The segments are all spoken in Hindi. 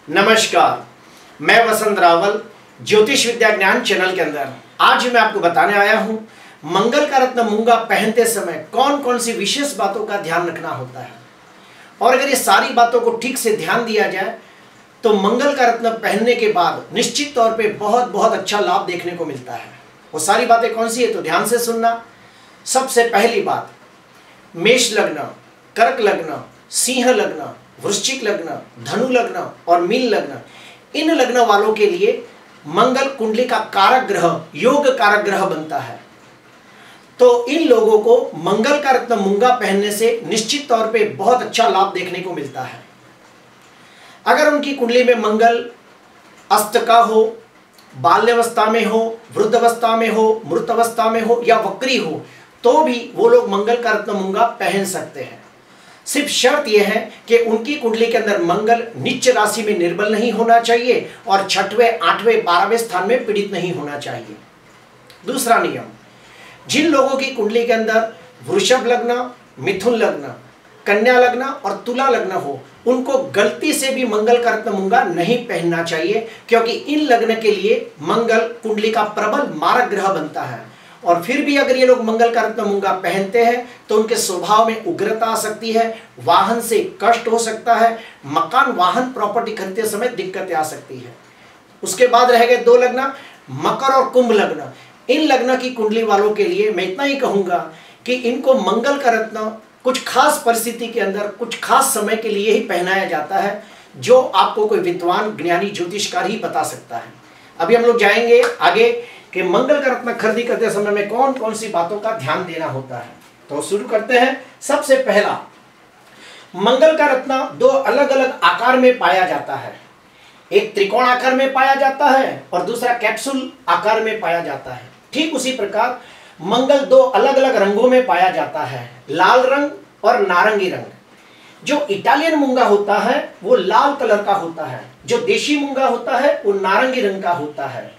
नमस्कार, मैं वसंत रावल ज्योतिष विद्या ज्ञान चैनल के अंदर आज मैं आपको बताने आया हूं मंगल का रत्न मूंगा पहनते समय कौन कौन सी विशेष बातों का ध्यान रखना होता है। और अगर ये सारी बातों को ठीक से ध्यान दिया जाए तो मंगल का रत्न पहनने के बाद निश्चित तौर पे बहुत बहुत अच्छा लाभ देखने को मिलता है। वो सारी बातें कौन सी है तो ध्यान से सुनना। सबसे पहली बात, मेष लग्न, कर्क लग्न, सिंह लग्न, वृश्चिक लग्न, धनु लग्न और मीन लग्न, इन लग्न वालों के लिए मंगल कुंडली का कारक ग्रह, योग कारक ग्रह बनता है। तो इन लोगों को मंगल का रत्न मूंगा पहनने से निश्चित तौर पे बहुत अच्छा लाभ देखने को मिलता है। अगर उनकी कुंडली में मंगल अस्त का हो, बाल्यावस्था में हो, वृद्धावस्था में हो, मृत अवस्था में हो या वक्री हो तो भी वो लोग मंगल का रत्न मूंगा पहन सकते हैं। सिर्फ शर्त यह है कि उनकी कुंडली के अंदर मंगल नीच राशि में निर्बल नहीं होना चाहिए और छठवें, आठवें, 12वें स्थान में पीड़ित नहीं होना चाहिए। दूसरा नियम, जिन लोगों की कुंडली के अंदर वृषभ लग्न, मिथुन लग्न, कन्या लग्न और तुला लग्न हो, उनको गलती से भी मंगल का रत्न मूंगा नहीं पहनना चाहिए, क्योंकि इन लग्न के लिए मंगल कुंडली का प्रबल मारक ग्रह बनता है। और फिर भी अगर ये लोग मंगल का रत्न मूंगा पहनते हैं तो उनके स्वभाव में उग्रता आ सकती है, वाहन से कष्ट हो सकता है, मकान वाहन प्रॉपर्टी खरीदते समय दिक्कतें आ सकती है। उसके बाद रह गए दो लग्न, मकर और कुंभ लग्न। इन लग्न की कुंडली वालों के लिए मैं इतना ही कहूंगा कि इनको मंगल का रत्न कुछ खास परिस्थिति के अंदर कुछ खास समय के लिए ही पहनाया जाता है, जो आपको कोई विद्वान ज्ञानी ज्योतिषकार ही बता सकता है। अभी हम लोग जाएंगे आगे कि मंगल का रत्न खरीदी करते समय में कौन कौन सी बातों का ध्यान देना होता है। तो शुरू करते हैं। सबसे पहला, मंगल का रत्न दो अलग अलग आकार में पाया जाता है। एक त्रिकोण आकार में पाया जाता है और दूसरा कैप्सूल आकार में पाया जाता है। ठीक उसी प्रकार मंगल दो अलग अलग रंगों में पाया जाता है, लाल रंग और नारंगी रंग। जो इटालियन मूंगा होता है वो लाल कलर का होता है, जो देशी मूंगा होता है वो नारंगी रंग का होता है,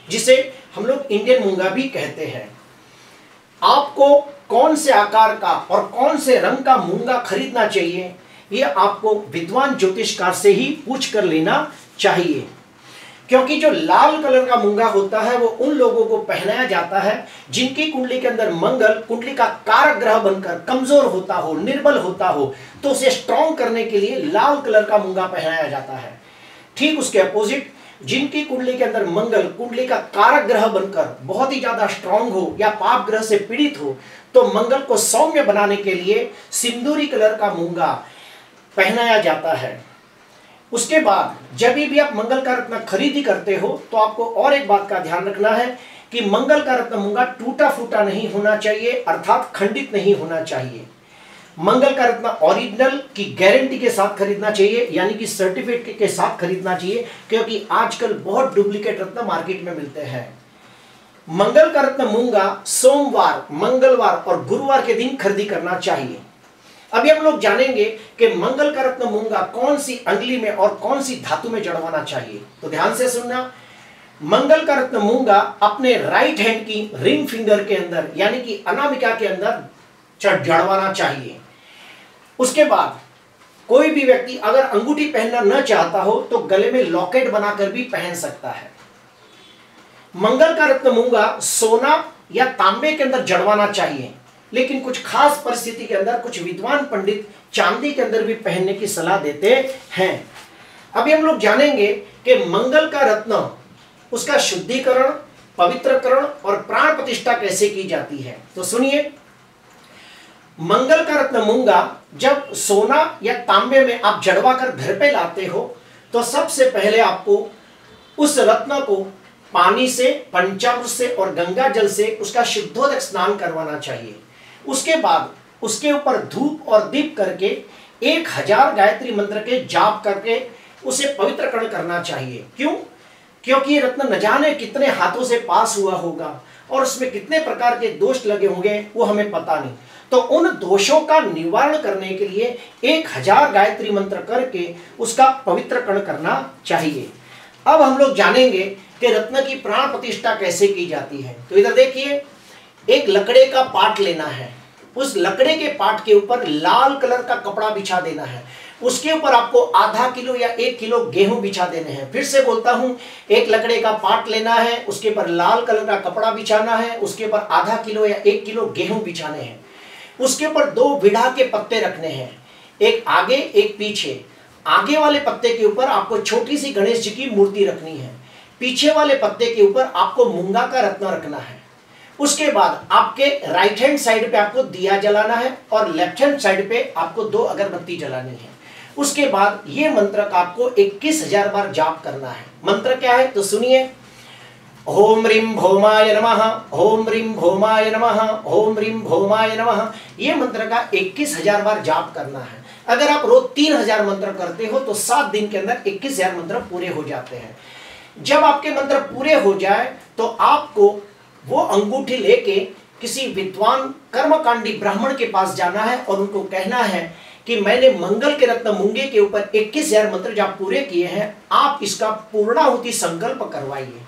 जिसे हम लोग इंडियन मूंगा भी कहते हैं। आपको कौन से आकार का और कौन से रंग का मूंगा खरीदना चाहिए ये आपको विद्वान ज्योतिषकार से ही पूछ कर लेना चाहिए, क्योंकि जो लाल कलर का मूंगा होता है वो उन लोगों को पहनाया जाता है जिनकी कुंडली के अंदर मंगल कुंडली का कारक ग्रह बनकर कमजोर होता हो, निर्बल होता हो, तो उसे स्ट्रॉन्ग करने के लिए लाल कलर का मूंगा पहनाया जाता है। ठीक उसके अपोजिट जिनकी कुंडली के अंदर मंगल कुंडली का कारक ग्रह बनकर बहुत ही ज्यादा स्ट्रांग हो या पाप ग्रह से पीड़ित हो, तो मंगल को सौम्य बनाने के लिए सिंदूरी कलर का मूंगा पहनाया जाता है। उसके बाद जब भी आप मंगल का रत्न खरीदी करते हो तो आपको और एक बात का ध्यान रखना है कि मंगल का रत्न मूंगा टूटा फूटा नहीं होना चाहिए, अर्थात खंडित नहीं होना चाहिए। मंगल का रत्न ओरिजिनल की गारंटी के साथ खरीदना चाहिए, यानी कि सर्टिफिकेट के साथ खरीदना चाहिए, क्योंकि आजकल बहुत डुप्लीकेट रत्न मार्केट में मिलते हैं। मंगल का रत्न मूंगा सोमवार, मंगलवार और गुरुवार के दिन खरीदी करना चाहिए। अभी हम लोग जानेंगे कि मंगल का रत्न मूंगा कौन सी अंगुली में और कौन सी धातु में जड़वाना चाहिए। तो ध्यान से सुनना। मंगल का रत्न मूंगा अपने राइट हैंड की रिंग फिंगर के अंदर, यानी कि अनामिका के अंदर जड़वाना चाहिए। उसके बाद कोई भी व्यक्ति अगर अंगूठी पहनना न चाहता हो तो गले में लॉकेट बनाकर भी पहन सकता है। मंगल का रत्न मूंगा सोना या तांबे के अंदर जड़वाना चाहिए, लेकिन कुछ खास परिस्थिति के अंदर कुछ विद्वान पंडित चांदी के अंदर भी पहनने की सलाह देते हैं। अभी हम लोग जानेंगे कि मंगल का रत्न उसका शुद्धिकरण, पवित्रकरण और प्राण प्रतिष्ठा कैसे की जाती है। तो सुनिए, मंगल का रत्न मूंगा जब सोना या तांबे में आप जड़वा कर घर पे लाते हो तो सबसे पहले आपको उस रत्न को पानी से, पंचामृत से और गंगा जल से उसका शुद्धोदक स्नान करवाना चाहिए। उसके बाद उसके ऊपर धूप और दीप करके 1000 गायत्री मंत्र के जाप करके उसे पवित्रकरण करना चाहिए। क्यों? क्योंकि ये रत्न न जाने कितने हाथों से पास हुआ होगा और उसमें कितने प्रकार के दोष लगे होंगे वो हमें पता नहीं। तो उन दोषों का निवारण करने के लिए 1000 गायत्री मंत्र करके उसका पवित्रकरण करना चाहिए। अब हम लोग जानेंगे कि रत्न की प्राण प्रतिष्ठा कैसे की जाती है। तो इधर देखिए, एक लकड़े का पाट लेना है, उस लकड़े के पाट के ऊपर लाल कलर का कपड़ा बिछा देना है, उसके ऊपर आपको आधा किलो या 1 किलो गेहूं बिछा देने हैं। फिर से बोलता हूं, एक लकड़े का पाट लेना है, उसके ऊपर लाल कलर का कपड़ा बिछाना है, उसके ऊपर आधा किलो या 1 किलो गेहूं बिछाने हैं। उसके ऊपर 2 बिढ़ा के पत्ते रखने हैं, एक आगे एक पीछे। आगे वाले पत्ते के ऊपर आपको छोटी सी गणेश जी की मूर्ति रखनी है, पीछे वाले पत्ते के ऊपर आपको मूंगा का रत्न रखना है। उसके बाद आपके राइट हैंड साइड पे आपको दिया जलाना है और लेफ्ट हैंड साइड पे आपको 2 अगरबत्ती जलानी है। उसके बाद ये मंत्र का आपको 21,000 बार जाप करना है। मंत्र क्या है तो सुनिए, ओम ह्रीं भौमाय नमः, ओम ह्रीं भौमाय नमः, ओम ह्रीं भौमाय नमः। ये मंत्र का 21,000 बार जाप करना है। अगर आप रोज 3,000 मंत्र करते हो तो 7 दिन के अंदर 21,000 मंत्र पूरे हो जाते हैं। जब आपके मंत्र पूरे हो जाए तो आपको वो अंगूठी लेके किसी विद्वान कर्मकांडी ब्राह्मण के पास जाना है और उनको कहना है कि मैंने मंगल के रत्न मूंगे के ऊपर 21,000 मंत्र जब पूरे किए हैं, आप इसका पूर्णाहुति संकल्प करवाइए।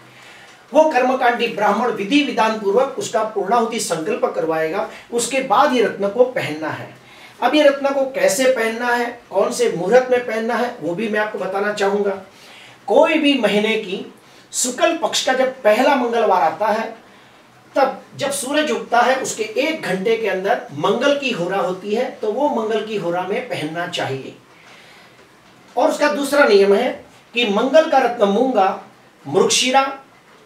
वो कर्मकांडी ब्राह्मण विधि विधान पूर्वक उसका पूर्णाहुति संकल्प करवाएगा। उसके बाद ये रत्न को पहनना है। अब ये रत्न को कैसे पहनना है, कौन से मुहूर्त में पहनना है, वो भी मैं आपको बताना चाहूंगा। कोई भी महीने की शुक्ल पक्ष का जब पहला मंगलवार आता है, तब जब सूरज उगता है उसके 1 घंटे के अंदर मंगल की होरा होती है, तो वो मंगल की होरा में पहनना चाहिए। और उसका दूसरा नियम है कि मंगल का रत्न मूंगा मृगशिरा,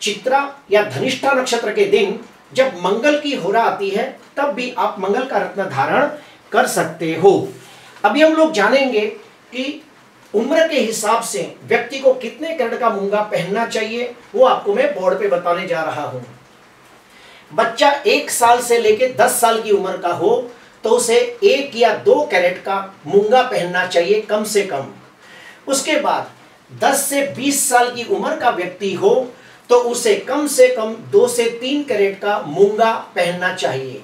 चित्रा या धनिष्ठा नक्षत्र के दिन जब मंगल की होरा आती है, तब भी आप मंगल का रत्न धारण कर सकते हो। अभी हम लोग जानेंगे कि उम्र के हिसाब से व्यक्ति को कितने कैरेट का मूंगा पहनना चाहिए, वो आपको मैं बोर्ड पे बताने जा रहा हूं। बच्चा 1 साल से लेकर 10 साल की उम्र का हो तो उसे 1 या 2 कैरेट का मूंगा पहनना चाहिए कम से कम। उसके बाद 10 से 20 साल की उम्र का व्यक्ति हो तो उसे कम से कम 2 से 3 कैरेट का मूंगा पहनना चाहिए।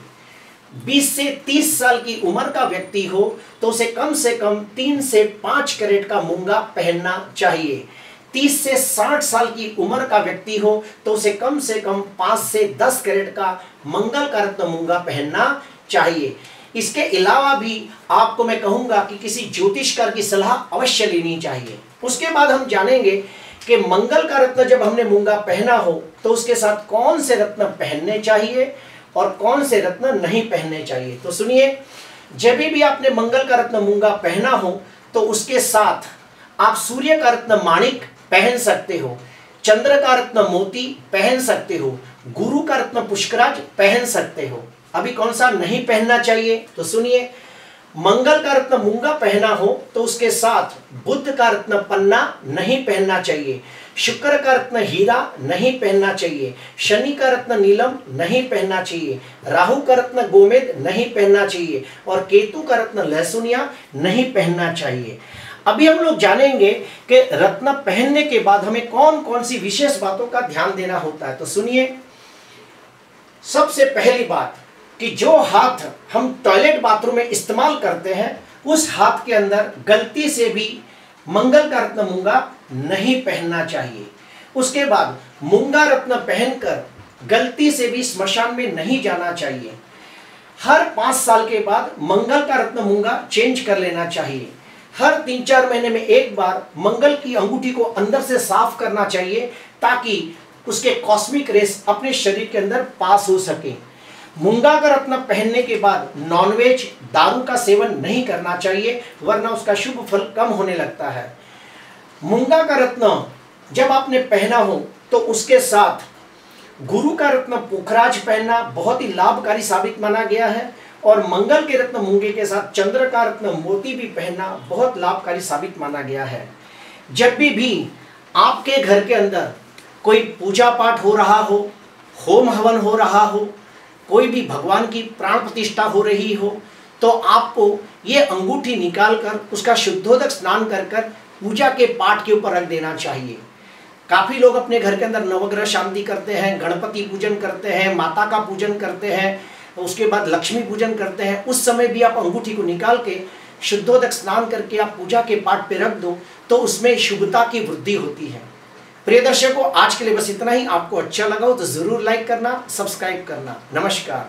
20 से 30 साल की उम्र का व्यक्ति हो तो उसे कम से कम 3 से 5 कैरेट का मूंगा पहनना चाहिए। 30 से 60 साल की उम्र का व्यक्ति हो तो उसे कम से कम 5 से 10 कैरेट का मंगल का रत्न मूंगा पहनना चाहिए। इसके अलावा भी आपको मैं कहूंगा कि किसी ज्योतिषकार की सलाह अवश्य लेनी चाहिए। उसके बाद हम जानेंगे कि मंगल का रत्न जब हमने मूंगा पहना हो तो उसके साथ कौन से रत्न पहनने चाहिए और कौन से रत्न नहीं पहनने चाहिए। तो सुनिए, जब भी आपने मंगल का रत्न मूंगा पहना हो तो उसके साथ आप सूर्य का रत्न माणिक पहन सकते हो, चंद्र का रत्न मोती पहन सकते हो, गुरु का रत्न पुष्कराज पहन सकते हो। अभी कौन सा नहीं पहनना चाहिए तो सुनिए, मंगल का रत्न मूंगा पहना हो तो उसके साथ बुध का रत्न पन्ना नहीं पहनना चाहिए, शुक्र का रत्न हीरा नहीं पहनना चाहिए, शनि का रत्न नीलम नहीं पहनना चाहिए, राहु का रत्न गोमेद नहीं पहनना चाहिए और केतु का रत्न लहसुनिया नहीं पहनना चाहिए। अभी हम लोग जानेंगे कि रत्न पहनने के बाद हमें कौन कौन सी विशेष बातों का ध्यान देना होता है। तो सुनिए, सबसे पहली बात कि जो हाथ हम टॉयलेट बाथरूम में इस्तेमाल करते हैं, उस हाथ के अंदर गलती से भी मंगल का रत्न मूंगा नहीं पहनना चाहिए। उसके बाद मूंगा रत्न पहनकर गलती से भी स्मशान में नहीं जाना चाहिए। हर 5 साल के बाद मंगल का रत्न मूंगा चेंज कर लेना चाहिए। हर 3-4 महीने में एक बार मंगल की अंगूठी को अंदर से साफ करना चाहिए ताकि उसके कॉस्मिक रेस अपने शरीर के अंदर पास हो सके। मूंगा का रत्न पहनने के बाद नॉनवेज, दारू का सेवन नहीं करना चाहिए, वरना उसका शुभ फल कम होने लगता है। मूंगा का रत्न जब आपने पहना हो तो उसके साथ गुरु का रत्न पुखराज पहनना बहुत ही लाभकारी साबित माना गया है और मंगल के रत्न मूंगे के साथ चंद्र का रत्न मोती भी पहनना बहुत लाभकारी साबित माना गया है। जब भी आपके घर के अंदर कोई पूजा पाठ हो रहा हो, होम हवन हो रहा हो, कोई भी भगवान की प्राण प्रतिष्ठा हो रही हो, तो आपको ये अंगूठी निकालकर उसका शुद्धोदक स्नान कर कर पूजा के पाठ के ऊपर रख देना चाहिए। काफ़ी लोग अपने घर के अंदर नवग्रह शांति करते हैं, गणपति पूजन करते हैं, माता का पूजन करते हैं, उसके बाद लक्ष्मी पूजन करते हैं। उस समय भी आप अंगूठी को निकाल के शुद्धोदक स्नान करके आप पूजा के पाठ पे रख दो तो उसमें शुभता की वृद्धि होती है। प्रिय दर्शकों, आज के लिए बस इतना ही। आपको अच्छा लगा हो तो ज़रूर लाइक करना, सब्सक्राइब करना। नमस्कार।